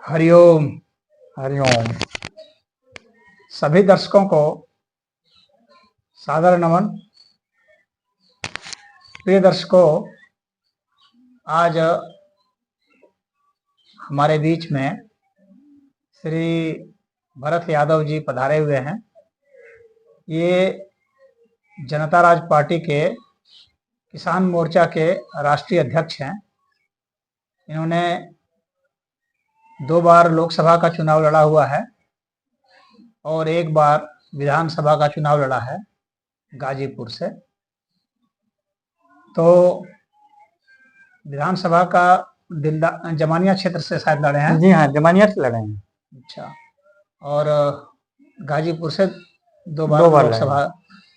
हरिओम। हरिओम। सभी दर्शकों को सादर नमन। प्रिय दर्शकों, आज हमारे बीच में श्री भरत यादव जी पधारे हुए हैं। ये जनता राज पार्टी के किसान मोर्चा के राष्ट्रीय अध्यक्ष हैं। इन्होंने 2 बार लोकसभा का चुनाव लड़ा हुआ है और 1 बार विधानसभा का चुनाव लड़ा है गाजीपुर से। तो विधानसभा का जमानिया क्षेत्र से शायद लड़े हैं। जी हाँ, जमानिया से लड़े हैं। अच्छा। और गाजीपुर से 2 बार लोकसभा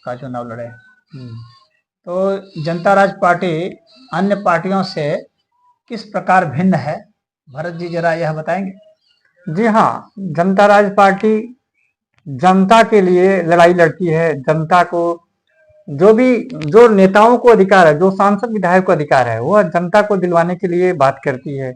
का चुनाव लड़े। तो जनता राज पार्टी अन्य पार्टियों से किस प्रकार भिन्न है, भरत जी जरा यह बताएंगे। जी हाँ, जनता राज पार्टी जनता के लिए लड़ाई लड़ती है। जनता को जो नेताओं को अधिकार है, जो सांसद विधायक को अधिकार है, वह जनता को दिलवाने के लिए बात करती है।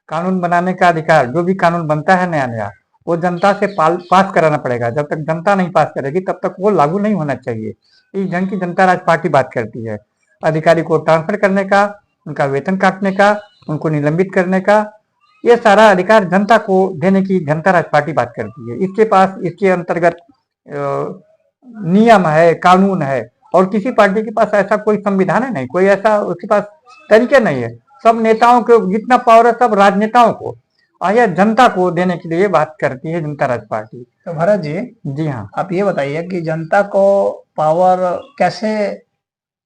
कानून बनाने का अधिकार, जो भी कानून बनता है नया नया, वो जनता से पास कराना पड़ेगा। जब तक जनता नहीं पास करेगी तब तक वो लागू नहीं होना चाहिए। इस ढंग की जनता राज पार्टी बात करती है। अधिकारी को ट्रांसफर करने का, उनका वेतन काटने का, उनको निलंबित करने का, ये सारा अधिकार जनता को देने की जनता राज पार्टी बात करती है। इसके पास इसके अंतर्गत नियम है, कानून है, और किसी पार्टी के पास ऐसा कोई संविधान है नहीं, कोई ऐसा उसके पास तरीके नहीं है। सब नेताओं को जितना पावर है सब राजनेताओं को और यह जनता को देने के लिए बात करती है जनता राज पार्टी। तो भरत जी, जी हाँ, आप ये बताइए कि जनता को पावर कैसे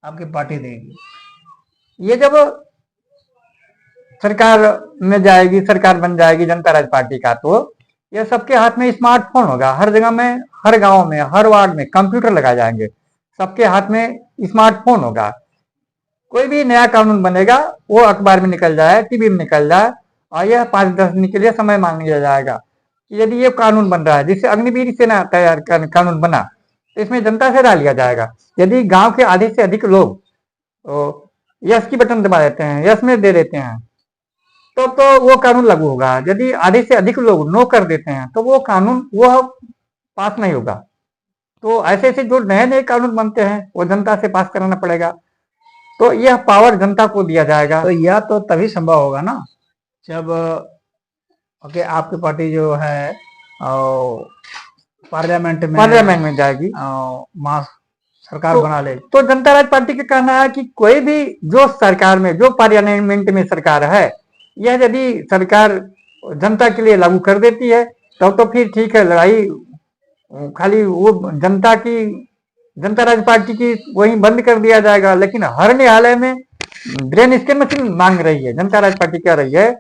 आपकी पार्टी देगी। ये जब सरकार में जाएगी, सरकार बन जाएगी जनता राज पार्टी का, तो यह सबके हाथ में स्मार्टफोन होगा। हर जगह में, हर गांव में, हर वार्ड में कंप्यूटर लगाए जाएंगे। सबके हाथ में स्मार्टफोन होगा। कोई भी नया कानून बनेगा वो अखबार में निकल जाए, टीवी में निकल जाए, और यह 5-10 दिन के लिए समय मांग लिया जाएगा कि यदि ये कानून बन रहा है, जिससे अग्निवीर सेना तैयार कानून बना, तो इसमें जनता से राय लिया जाएगा। यदि गांव के आधे से अधिक लोग यस की बटन दबा देते हैं, यस में दे देते हैं, तो वो कानून लागू होगा। यदि आधे से अधिक लोग नो कर देते हैं तो वो कानून वो पास नहीं होगा। तो ऐसे ऐसे जो नए नए कानून बनते हैं वो जनता से पास कराना पड़ेगा। तो यह पावर जनता को दिया जाएगा। तो यह तो तभी संभव होगा ना जब आपकी पार्टी जो है पार्लियामेंट में जाएगी, सरकार तो बना ले। तो जनता राज पार्टी का कहना है कि कोई भी जो सरकार में, जो पार्लियामेंट में सरकार है, यह यदि सरकार जनता के लिए लागू कर देती है तो फिर ठीक है, लड़ाई खाली वो जनता राज पार्टी की वही बंद कर दिया जाएगा। लेकिन हर न्यायालय में ब्रेन स्कैन मशीन मांग रही है। जनता राज पार्टी कह रही है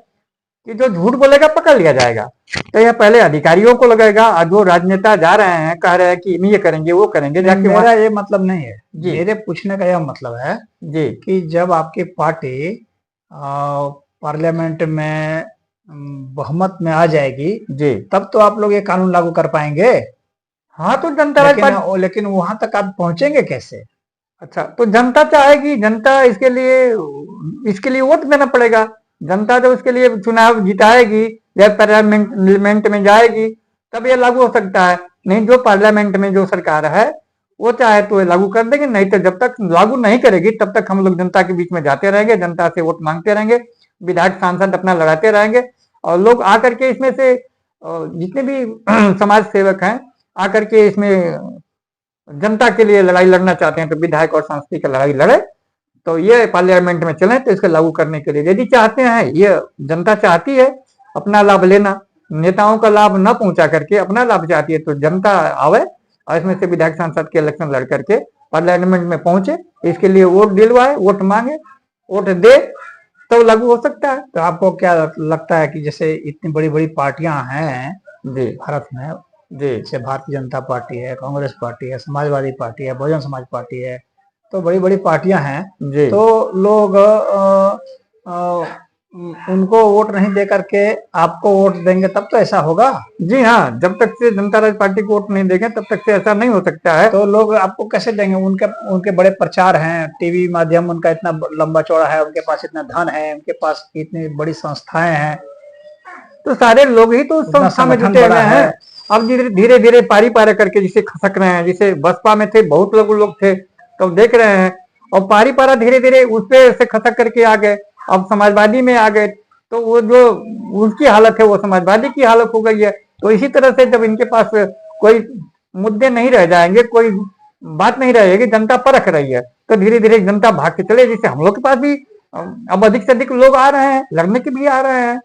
कि जो झूठ बोलेगा पकड़ लिया जाएगा। तो यह पहले अधिकारियों को लगेगा, और जो राजनेता जा रहे हैं, कह रहे हैं कि ये करेंगे वो करेंगे, जाके मेरा ये मतलब नहीं है जी, मेरे पूछने का यह मतलब है जी कि जब आपकी पार्टी पार्लियामेंट में बहुमत में आ जाएगी जी, तब तो आप लोग ये कानून लागू कर पाएंगे। हाँ, तो जनता लेकिन वहां तक आप पहुंचेंगे कैसे। अच्छा, तो जनता चाहेगी, जनता इसके लिए वोट देना पड़ेगा। जनता जब इसके लिए चुनाव जिताएगी या पार्लियामेंट में जाएगी तब ये लागू हो सकता है। नहीं, जो पार्लियामेंट में जो सरकार है वो चाहे तो लागू कर देंगे, नहीं तो जब तक लागू नहीं करेगी तब तक हम लोग जनता के बीच में जाते रहेंगे, जनता से वोट मांगते रहेंगे, विधायक सांसद अपना लड़ाते रहेंगे, और लोग आकर के इसमें से जितने भी समाज सेवक हैं आकर के इसमें जनता के लिए लड़ाई लड़ना चाहते हैं तो विधायक और सांसद की लड़ाई लड़े, तो ये पार्लियामेंट में चले। तो इसको लागू करने के लिए यदि चाहते हैं, ये जनता चाहती है अपना लाभ लेना, नेताओं का लाभ न पहुंचा करके अपना लाभ चाहती है, तो जनता आवे और इसमें से विधायक सांसद के इलेक्शन लड़ करके पार्लियामेंट में पहुंचे, इसके लिए वोट दिलवाए, वोट मांगे, वोट दे, तो लागू हो सकता है। तो आपको क्या लगता है कि जैसे इतनी बड़ी बड़ी पार्टियां हैं जी भारत में, जी, जैसे भारतीय जनता पार्टी है, कांग्रेस पार्टी है, समाजवादी पार्टी है, बहुजन समाज पार्टी है, तो बड़ी बड़ी पार्टियां हैं जी, तो लोग उनको वोट नहीं दे करके आपको वोट देंगे तब तो ऐसा होगा। जी हाँ, जब तक से जनता राज पार्टी को वोट नहीं देंगे तब तक से ऐसा नहीं हो सकता है। तो लोग आपको कैसे देंगे। उनके बड़े प्रचार हैं, टीवी माध्यम उनका इतना लंबा चौड़ा है, उनके पास इतना धन है, उनके पास इतनी बड़ी संस्थाएं हैं, तो सारे लोग ही तो उस उतना संस्था में संगठन जुटे हुए बड़ा हैं। है। अब धीरे धीरे पारी पारा करके जिसे खसक रहे हैं, जिसे बसपा में थे बहुत लोग थे तो देख रहे हैं, और पारी पारा धीरे धीरे उस पे से खसक करके आ गए, अब समाजवादी में आ गए, तो वो जो उनकी हालत है वो समाजवादी की हालत हो गई है। तो इसी तरह से जब इनके पास कोई मुद्दे नहीं रह जाएंगे, कोई बात नहीं रहेगी, जनता परख रही है, तो धीरे धीरे जनता भाग के चले। जैसे हम लोग के पास भी अब अधिक से अधिक लोग आ रहे हैं, लड़ने के भी आ रहे हैं,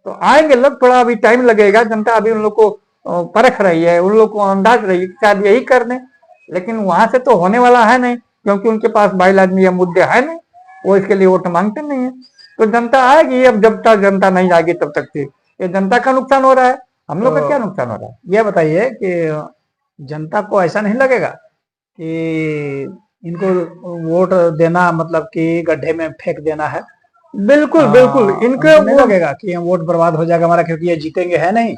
तो आएंगे लोग, थोड़ा अभी टाइम लगेगा, जनता अभी उन लोग को परख रही है, उन लोग को अंदाज रही है शायद यही कर दें, लेकिन वहां से तो होने वाला है नहीं, क्योंकि उनके पास बाइलाजमी या मुद्दे है नहीं, वो इसके लिए वोट मांगते नहीं है। तो जनता आएगी, अब जब तक जनता नहीं आएगी तब तक से ये जनता का नुकसान हो रहा है, हम लोग का क्या तो नुकसान हो रहा है। ये बताइए कि जनता को ऐसा नहीं लगेगा कि इनको वोट देना मतलब कि गड्ढे में फेंक देना है? बिल्कुल बिल्कुल, इनके उनको नहीं लगेगा कि ये वोट बर्बाद हो जाएगा हमारा, क्योंकि ये जीतेंगे है नहीं,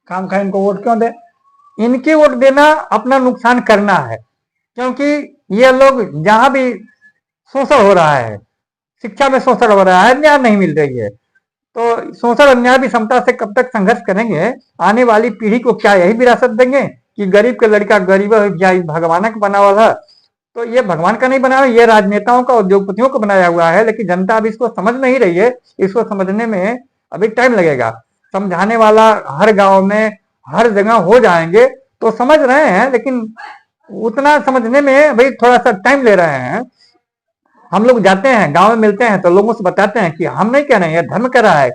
काम खा इनको वोट क्यों दे? इनके वोट देना अपना नुकसान करना है, क्योंकि ये लोग जहां भी शोषण हो रहा है, शिक्षा में शोषण हो रहा है, न्याय नहीं मिल रही है, तो शोषण अन्याय भी समता से कब तक संघर्ष करेंगे? आने वाली पीढ़ी को क्या यही विरासत देंगे कि गरीब के लड़का गरीब या भगवान का बना हुआ है? तो ये भगवान का नहीं बना हुआ, ये राजनेताओं का, उद्योगपतियों को बनाया हुआ है, लेकिन जनता अभी इसको समझ नहीं रही है। इसको समझने में अभी टाइम लगेगा, समझाने वाला हर गांव में हर जगह हो जाएंगे तो समझ रहे हैं, लेकिन उतना समझने में अभी थोड़ा सा टाइम ले रहे हैं। हम लोग जाते हैं गांव में, मिलते हैं तो लोगों से बताते हैं कि हम नहीं कह रहे हैं, यह धर्म कह रहा है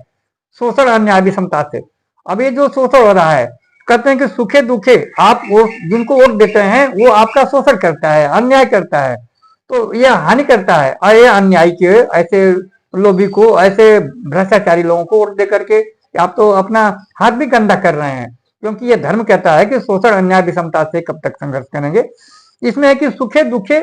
शोषण अन्याय विषमता से। अब ये जो शोषण हो रहा है, कहते हैं कि सुखे दुखे आप वो जिनको वोट देते हैं वो आपका शोषण करता है, अन्याय करता है, तो ये हानि करता है। और ये अन्याय के ऐसे लोभी को, ऐसे भ्रष्टाचारी लोगों को वोट दे करके आप तो अपना हाथ भी गंदा कर रहे हैं, क्योंकि ये धर्म कहता है कि शोषण अन्याय विषमता से कब तक संघर्ष करेंगे। इसमें है कि सुखे दुखे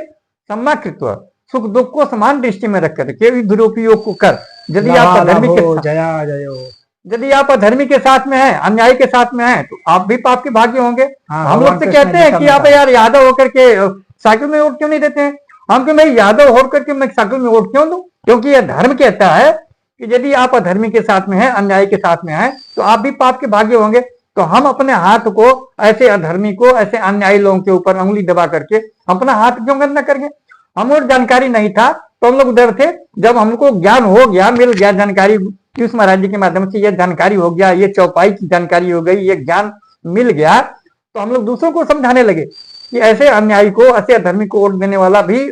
समाकृत्व, सुख दुख को समान दृष्टि में रख करके दुरुपयोग को कर। यदि आप अधर्मी के जया जयो, यदि आप अधर्मी के साथ में हैं, अन्यायी के साथ में हैं, तो आप भी पाप के भागी होंगे। हाँ, हम लोग भगवान से कृष्ण कहते ने हैं गीता कि में आप कहा। यार यादव होकर के साइकिल में वोट क्यों नहीं देते हैं? हम कि मैं यादव होकर के मैं साइकिल में वोट क्यों दूं? क्योंकि यह धर्म कहता है कि यदि आप अधर्मी के साथ में हैं, अन्यायी के साथ में हैं, तो आप भी पाप के भागी होंगे। तो हम अपने हाथ को ऐसे अधर्मी को, ऐसे अन्यायी लोगों के ऊपर उंगली दबा करके अपना हाथ क्यों गंदा करेंगे? हम और जानकारी नहीं था तो हम लोग डर थे। जब हमको ज्ञान हो गया, मिल गया जानकारी, पीयूष महाराज जी के माध्यम से ये जानकारी हो गया, ये चौपाई की जानकारी हो गई, ये ज्ञान मिल गया, तो हम लोग दूसरों को समझाने लगे कि ऐसे अन्यायी को, ऐसे अधर्मी को वोट देने वाला भी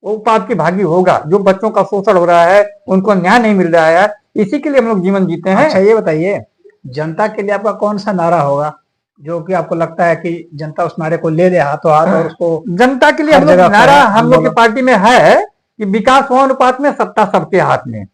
वो पाप की भागी होगा। जो बच्चों का शोषण हो रहा है, उनको न्याय नहीं मिल रहा है, इसी के लिए हम लोग जीवन जीते हैं। अच्छा ये बताइए, जनता के लिए आपका कौन सा नारा होगा जो कि आपको लगता है कि जनता उस नारे को ले ले हाथों हाथ और उसको जनता के लिए हर हम लोग जगह नारा करें हम लोग की आंदोलन? पार्टी में है कि विकास हो अनुपात में सत्ता सबके हाथ में।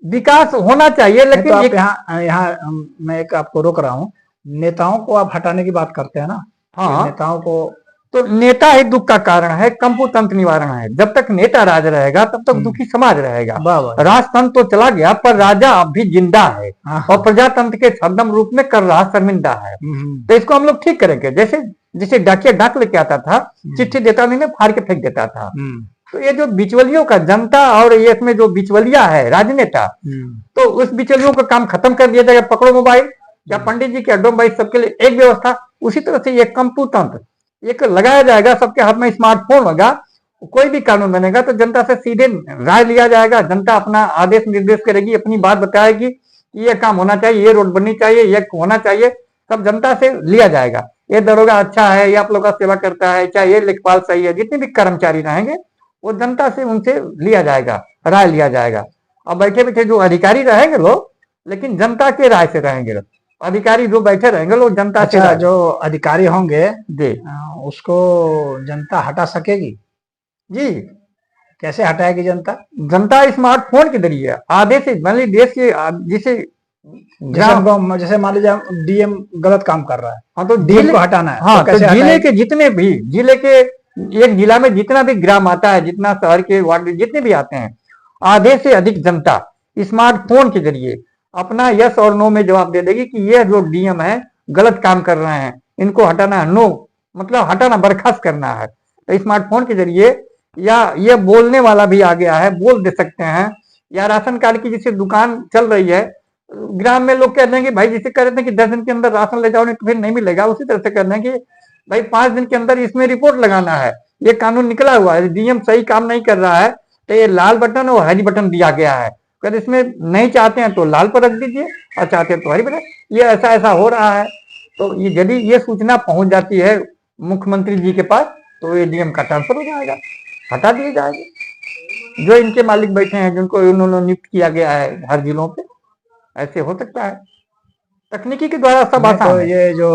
विकास होना चाहिए, नहीं तो लेकिन आप एक यहाँ यहाँ मैं एक आपको रोक रहा हूँ, नेताओं को आप हटाने की बात करते हैं ना, कि हाँ, नेताओं को तो नेता ही दुख का कारण है, कंपुतंत्र निवारण है। जब तक नेता राज रहेगा तब तक दुखी समाज रहेगा। वाह वाह, राजतंत्र तो चला गया पर राजा अब भी जिंदा है, हाँ, और प्रजातंत्र के छद्म रूप में कर रहा शर्मिंदा है। तो इसको हम लोग ठीक करेंगे। जैसे जैसे डाकिया डाक लेके आता था, चिट्ठी देता नहीं, फाड़ के फेंक देता था। तो ये जो बिचवलियों का, जनता और ये इसमें जो बिचवलिया है राजनेता, तो उस बिचवलियों का काम खत्म कर दिया जाएगा। पकड़ो मोबाइल, या पंडित जी के अड्डो मोबाइल, सबके लिए एक व्यवस्था। उसी तरह से ये कंपुतंत्र एक लगाया जाएगा, सबके हाथ में स्मार्टफोन होगा, कोई भी कानून बनेगा तो जनता से सीधे राय लिया जाएगा। जनता अपना आदेश निर्देश करेगी, अपनी बात बताएगी कि ये काम होना चाहिए, ये रोड बननी चाहिए, ये होना चाहिए, सब जनता से लिया जाएगा। ये दरोगा अच्छा है, ये आप लोग का सेवा करता है, चाहे ये लेखपाल सही है, जितने भी कर्मचारी रहेंगे वो जनता से उनसे लिया जाएगा, राय लिया जाएगा। अब बैठे बैठे जो अधिकारी रहेंगे लोग, लेकिन जनता के राय से रहेंगे लोग। अधिकारी जो बैठे रहेंगे लोग जनता से अच्छा, जो अधिकारी होंगे जी उसको जनता हटा सकेगी? जी, कैसे हटाएगी जनता? जनता स्मार्टफोन के जरिए आधे से मान लीजिए देश के जिसे जैसे मान लीजिए डीएम गलत काम कर रहा है, हाँ, तो डीएम को हटाना है, हाँ, तो तो कैसे जिले हटाएगी? के जितने भी जिले के एक जिला में जितना भी ग्राम आता है, जितना शहर के वार्ड जितने भी आते हैं, आधे से अधिक जनता स्मार्टफोन के जरिए अपना यस और नो में जवाब दे देगी कि यह जो डीएम है गलत काम कर रहे हैं, इनको हटाना है। नो मतलब हटाना, बर्खास्त करना है। तो स्मार्टफोन के जरिए, या ये बोलने वाला भी आ गया है, बोल दे सकते हैं। या राशन कार्ड की जैसे दुकान चल रही है, ग्राम में लोग कहते हैं कि भाई जिसे कह रहे थे कि 10 दिन के अंदर राशन ले जाओ नहीं तो फिर नहीं मिलेगा, उसी तरह से कहते हैं कि भाई 5 दिन के अंदर इसमें रिपोर्ट लगाना है। ये कानून निकला हुआ है, डीएम सही काम नहीं कर रहा है तो ये लाल बटन और हरी बटन दिया गया है, अगर इसमें नहीं चाहते हैं तो लाल पर रख दीजिए और चाहते हैं तो हरी बटन। ये ऐसा ऐसा हो रहा है, तो ये यदि ये सूचना पहुंच जाती है मुख्यमंत्री जी के पास तो ये डीएम का ट्रांसफर हो जाएगा, हटा दिए जाएंगे जो इनके मालिक बैठे हैं, जिनको उन्होंने नियुक्त किया गया है हर जिलों पे। ऐसे हो सकता है, तकनीकी के द्वारा सब नहीं, आसान तो है। ये जो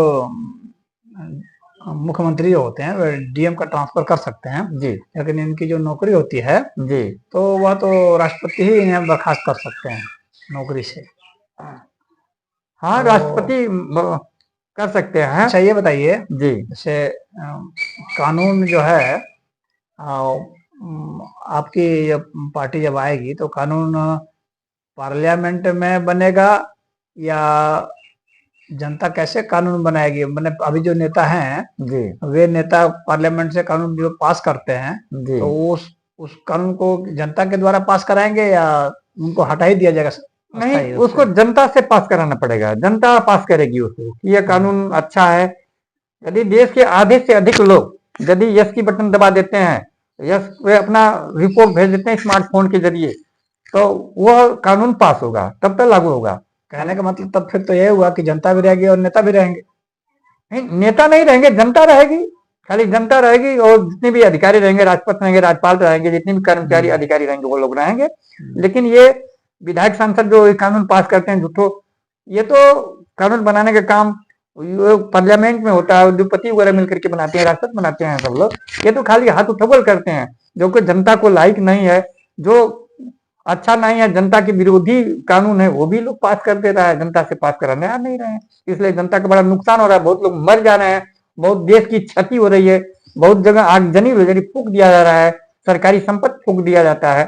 मुख्यमंत्री होते हैं वे डीएम का ट्रांसफर कर सकते हैं, जी लेकिन इनकी जो नौकरी होती है जी तो वह तो राष्ट्रपति ही इन्हें बर्खास्त कर सकते हैं नौकरी से। हाँ, तो राष्ट्रपति कर सकते हैं। अच्छा ये बताइए, जी जैसे कानून जो है आपकी पार्टी जब आएगी तो कानून पार्लियामेंट में बनेगा या जनता कैसे कानून बनाएगी? मैंने अभी जो नेता हैं जी वे नेता पार्लियामेंट से कानून जो पास करते हैं जी तो उस कानून को जनता के द्वारा पास कराएंगे या उनको हटा ही दिया जाएगा नहीं, अस्थायी रूप उसको से? जनता से पास कराना पड़ेगा, जनता पास करेगी उसको कि यह कानून अच्छा है। यदि देश के आधे से अधिक लोग यदि यस की बटन दबा देते हैं, यस वे अपना रिपोर्ट भेज देते हैं स्मार्टफोन के जरिए, तो वह कानून पास होगा, तब तक लागू होगा। कहने का मतलब तब फिर तो यह हुआ कि जनता भी रहेगी और नेता भी रहेंगे। नहीं, नेता नहीं रहेंगे, जनता रहेगी, खाली जनता रहेगी और जितने भी अधिकारी रहेंगे, राजपत्र रहेंगे, राज्यपाल रहेंगे, जितने भी कर्मचारी अधिकारी रहेंगे वो लोग रहेंगे। लेकिन ये विधायक सांसद जो कानून पास करते हैं झूठो, ये तो कानून बनाने का काम पार्लियामेंट में होता है, उद्योगपति वगैरह मिलकर के बनाते हैं, राष्ट्रपति बनाते हैं सब लोग। ये तो खाली हाथ उठबल करते हैं, जो कि जनता को लायक नहीं है, जो अच्छा नहीं है, जनता के विरोधी कानून है, वो भी लोग पास कर दे रहा है, जनता से पास कराने आ नहीं रहे हैं। इसलिए जनता का बड़ा नुकसान हो रहा है, बहुत लोग मर जा रहे हैं, बहुत देश की क्षति हो रही है, बहुत जगह आगजनी वगैरह फूक दिया जा रहा है, सरकारी संपत्ति फूक दिया जाता है,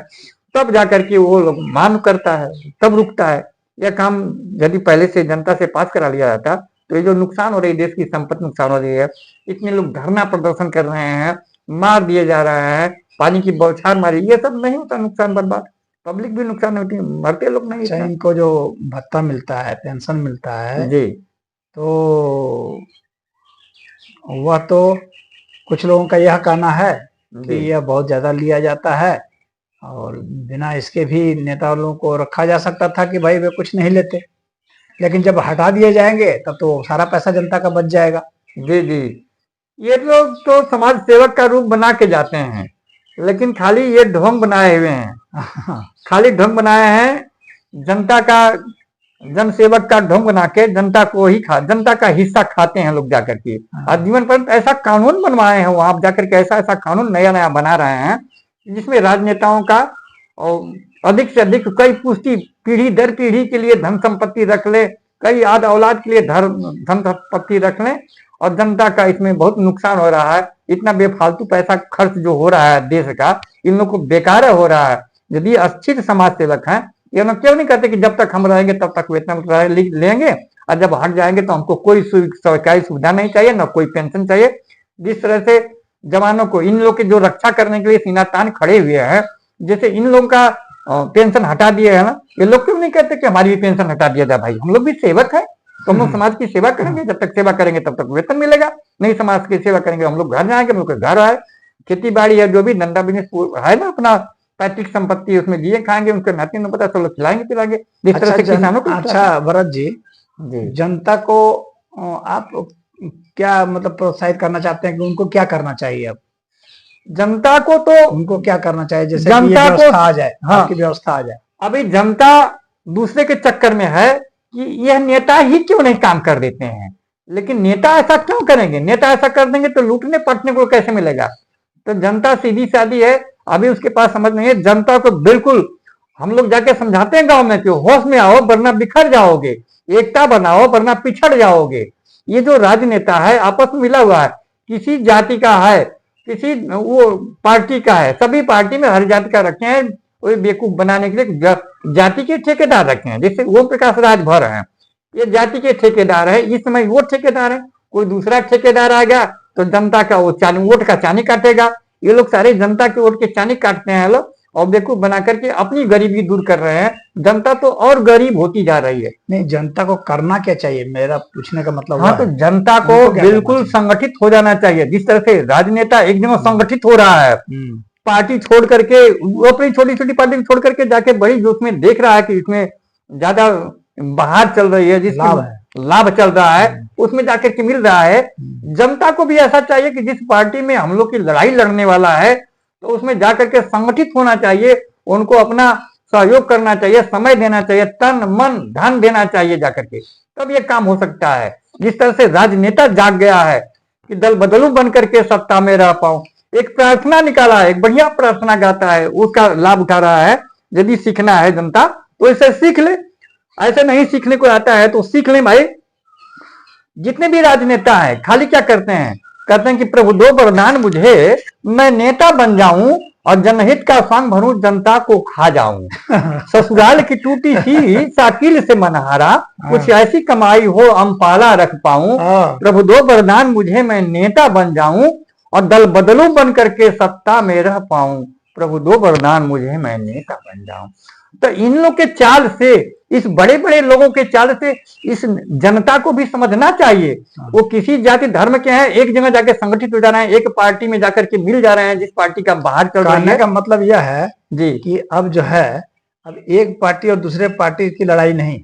तब जाकर के वो लोग मांग करता है, तब रुकता है। यह काम यदि पहले से जनता से पास करा लिया जाता तो ये जो नुकसान हो रही है, देश की संपत्ति नुकसान हो रही है, इतने लोग धरना प्रदर्शन कर रहे हैं, मार दिए जा रहे हैं, पानी की बौछार मारी, ये सब नहीं होता नुकसान बर्बाद, पब्लिक भी नुकसान होती है, मरते लोग नहीं। अच्छा, इनको जो भत्ता मिलता है, पेंशन मिलता है, जी तो वह तो कुछ लोगों का यह कहना है कि जी यह बहुत ज्यादा लिया जाता है और बिना इसके भी नेता लोगों को रखा जा सकता था कि भाई वे कुछ नहीं लेते, लेकिन जब हटा दिए जाएंगे तब तो सारा पैसा जनता का बच जाएगा। जी जी, ये लोग तो समाज सेवक का रूप बना के जाते हैं, लेकिन खाली ये ढोंग बनाए हुए हैं, खाली ढोंग बनाए हैं, जनता का जन सेवक का ढोंग बना के जनता को ही जनता का हिस्सा खाते हैं लोग जाकर के। आज जीवन पर ऐसा कानून बनवाए हैं वहां जाकर के, ऐसा ऐसा कानून नया नया बना रहे हैं जिसमें राजनेताओं का अधिक से अधिक कई पुष्टि पीढ़ी दर पीढ़ी के लिए धन संपत्ति रख ले, कई आद औलाद के लिए धन संपत्ति रख ले, और जनता का इसमें बहुत नुकसान हो रहा है। इतना बेफालतू पैसा खर्च जो हो रहा है देश का, इन लोग को बेकार हो रहा है। यदि अच्छे समाज सेवक हैं, ये लोग क्यों नहीं कहते कि जब तक हम रहेंगे तब तक वेतन लेंगे और जब हट जाएंगे तो हमको कोई सरकारी सुविधा नहीं चाहिए, ना कोई पेंशन चाहिए। जिस तरह से जवानों को, इन लोग के जो रक्षा करने के लिए सीना तान खड़े हुए हैं, जैसे इन लोगों का पेंशन हटा दिया है ना, ये लोग क्यों नहीं कहते कि हमारी भी पेंशन हटा दिया जाए? भाई हम लोग भी सेवक है, तो हम लोग समाज की सेवा करेंगे, जब तक सेवा करेंगे तब तक वेतन मिलेगा, नहीं समाज की सेवा करेंगे हम लोग घर जाएंगे, हम लोग का घर है, खेती बाड़ी है, जो भी धंधा बिजनेस है ना अपना पैतृक संपत्ति, उसमें दिए खाएंगे, उनके नाती न पता सब खिलाएंगे पिलाएंगे। जिस तरह से किसानों को। अच्छा भरत जी, जनता को आप क्या मतलब प्रोत्साहित करना चाहते हैं कि उनको क्या करना चाहिए? अब जनता को तो उनको क्या करना चाहिए जैसे जनता कि ये को व्यवस्था आ जाए, हाँ, आपकी व्यवस्था आ जाए? अभी जनता दूसरे के चक्कर में है कि यह नेता ही क्यों नहीं काम कर देते हैं, लेकिन नेता ऐसा क्यों करेंगे? नेता ऐसा कर देंगे तो लूटने पटने को कैसे मिलेगा? तो जनता सीधी सादी है, अभी उसके पास समझ नहीं है। जनता को बिल्कुल हम लोग जाके समझाते हैं गांव में कि होश में आओ वरना बिखर जाओगे, एकता बनाओ वरना पिछड़ जाओगे। ये जो राजनेता है आपस में मिला हुआ है, किसी जाति का है, किसी वो पार्टी का है, सभी पार्टी में हर जाति का रखे हैं, वो बेवकूफ बनाने के लिए जाति के ठेकेदार रखे हैं। जैसे ओम प्रकाश राजभर है, ये जाति के ठेकेदार है, इस समय वो ठेकेदार है, कोई दूसरा ठेकेदार आ गया तो जनता का वो चानी वोट का चानी काटेगा। ये लोग सारे जनता के वोट के चानी काटते हैं लोग, और बेवकूफ बना करके अपनी गरीबी दूर कर रहे हैं। जनता तो और गरीब होती जा रही है। नहीं, जनता को करना क्या चाहिए, मेरा पूछने का मतलब हाँ, वो तो है। जनता को उनको क्या करना बिल्कुल चाहिए? संगठित हो जाना चाहिए। जिस तरह से राजनेता एक जगह संगठित हो रहा है, पार्टी छोड़ करके, वो अपनी छोटी छोटी पार्टी छोड़ करके जाके बड़ी जो उसमें देख रहा है कि इसमें ज्यादा बाहर चल रही है, लाभ है। जिसकी लाभ चल रहा है, उसमें जाकर के मिल रहा है। जनता को भी ऐसा चाहिए कि जिस पार्टी में हम लोग की लड़ाई लड़ने वाला है, तो उसमें जाकर के संगठित होना चाहिए, उनको अपना सहयोग करना चाहिए, समय देना चाहिए, तन मन धन देना चाहिए जाकर के, तब ये काम हो सकता है। जिस तरह से राजनेता जाग गया है कि दल बदलू बन करके सत्ता में रह पाऊं, एक प्रार्थना निकाला है, एक बढ़िया प्रार्थना गाता है, उसका लाभ उठा रहा है। यदि सीखना है जनता तो इसे सीख ले, ऐसे नहीं सीखने को आता है तो सीख ले भाई। जितने भी राजनेता हैं खाली क्या करते हैं, कहते हैं कि प्रभु दो वरदान मुझे, मैं नेता बन जाऊं और जनहित का संग भरूं, जनता को खा जाऊं। ससुराल की टूटी सी साकिल से मनहारा, कुछ ऐसी कमाई हो अम्पाला रख पाऊं। प्रभु दो वरदान मुझे, मैं नेता बन जाऊं और दल बदलू बन करके सत्ता में रह पाऊं। प्रभु दो वरदान मुझे, मैं नेता बन जाऊं। तो इन लोग के चाल से, इस बड़े बड़े लोगों के चाल से इस जनता को भी समझना चाहिए। वो किसी जाति धर्म के हैं, एक जगह जाके संगठित हो जा रहे हैं, एक पार्टी में जाकर के मिल जा रहे हैं, जिस पार्टी का बाहर चल रही है। कहने का मतलब यह है जी कि अब जो है, अब एक पार्टी और दूसरे पार्टी की लड़ाई नहीं,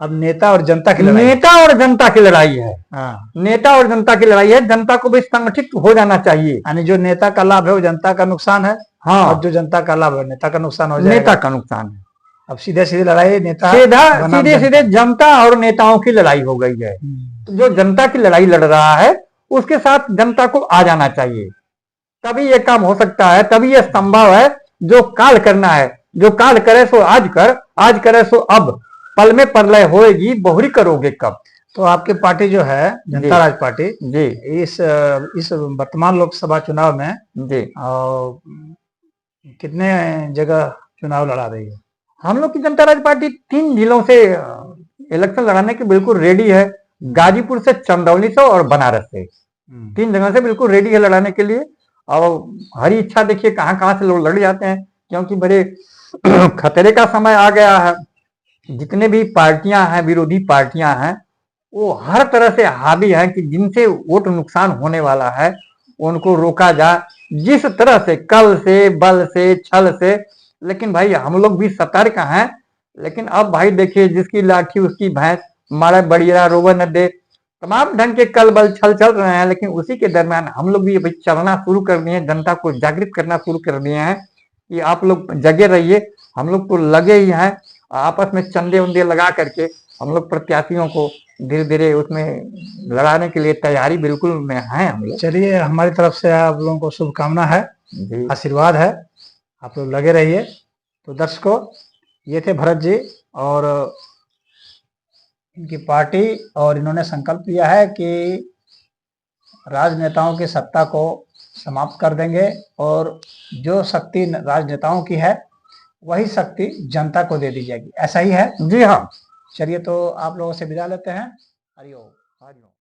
अब नेता और जनता की लड़ाई है। नेता और जनता की लड़ाई है। हाँ, नेता और जनता की लड़ाई है। जनता को भी संगठित हो जाना चाहिए। यानी जो नेता का लाभ है वो जनता का नुकसान है, हाँ, और जो जनता का लाभ है नेता का नुकसान हो जाएगा। नेता का नुकसान है। अब सीधे सीधे लड़ाई नेता बनाम सीधे सीधे जनता और नेताओं की लड़ाई हो गई है। तो जो जनता की लड़ाई लड़ रहा है उसके साथ जनता को आ जाना चाहिए, तभी ये काम हो सकता है, तभी ये संभव है। जो काल करना है, जो काल करे सो आज कर, आज करे सो अब, पल में प्रलय होएगी, बहुरी करोगे कब। तो आपकी पार्टी जो है जनता राज पार्टी जी इस वर्तमान लोकसभा चुनाव में जी कितने जगह चुनाव लड़ा रही है? हम लोग की जनता राज पार्टी 3 जिलों से इलेक्शन लड़ाने की बिल्कुल रेडी है। गाजीपुर से, चंदौली से और बनारस से, 3 जगह से बिल्कुल रेडी है लड़ाने के लिए। और हरी इच्छा देखिए कहाँ कहाँ से लोग लड़ जाते हैं, क्योंकि बड़े खतरे का समय आ गया है। जितने भी पार्टियां हैं, विरोधी पार्टियां हैं, वो हर तरह से हावी हैं कि जिनसे वोट नुकसान होने वाला है उनको रोका जाए, जिस तरह से, कल से, बल से, छल से। लेकिन भाई हम लोग भी सतर्क हैं। लेकिन अब भाई देखिए, जिसकी लाठी उसकी भैंस, मारा बढ़िया रोवन न दे, तमाम ढंग के कल बल छल चल रहे हैं। लेकिन उसी के दरमियान हम लोग भी अभी चलना शुरू कर दिए हैं, जनता को जागृत करना शुरू कर दिए हैं कि आप लोग जगे रहिए। हम लोग तो लगे ही हैं, आपस में चंदे उंदे लगा करके हम लोग प्रत्याशियों को धीरे धीरे उसमें लड़ाने के लिए तैयारी बिल्कुल में है हम लोग। चलिए, हमारी तरफ से आप लोगों को शुभकामना है, आशीर्वाद है, आप लोग लगे रहिए। तो दर्शकों, ये थे भरत जी और इनकी पार्टी, और इन्होंने संकल्प लिया है कि राजनेताओं की सत्ता को समाप्त कर देंगे और जो शक्ति राजनेताओं की है वही शक्ति जनता को दे दी जाएगी। ऐसा ही है? जी हाँ। चलिए, तो आप लोगों से विदा लेते हैं। हरिओम।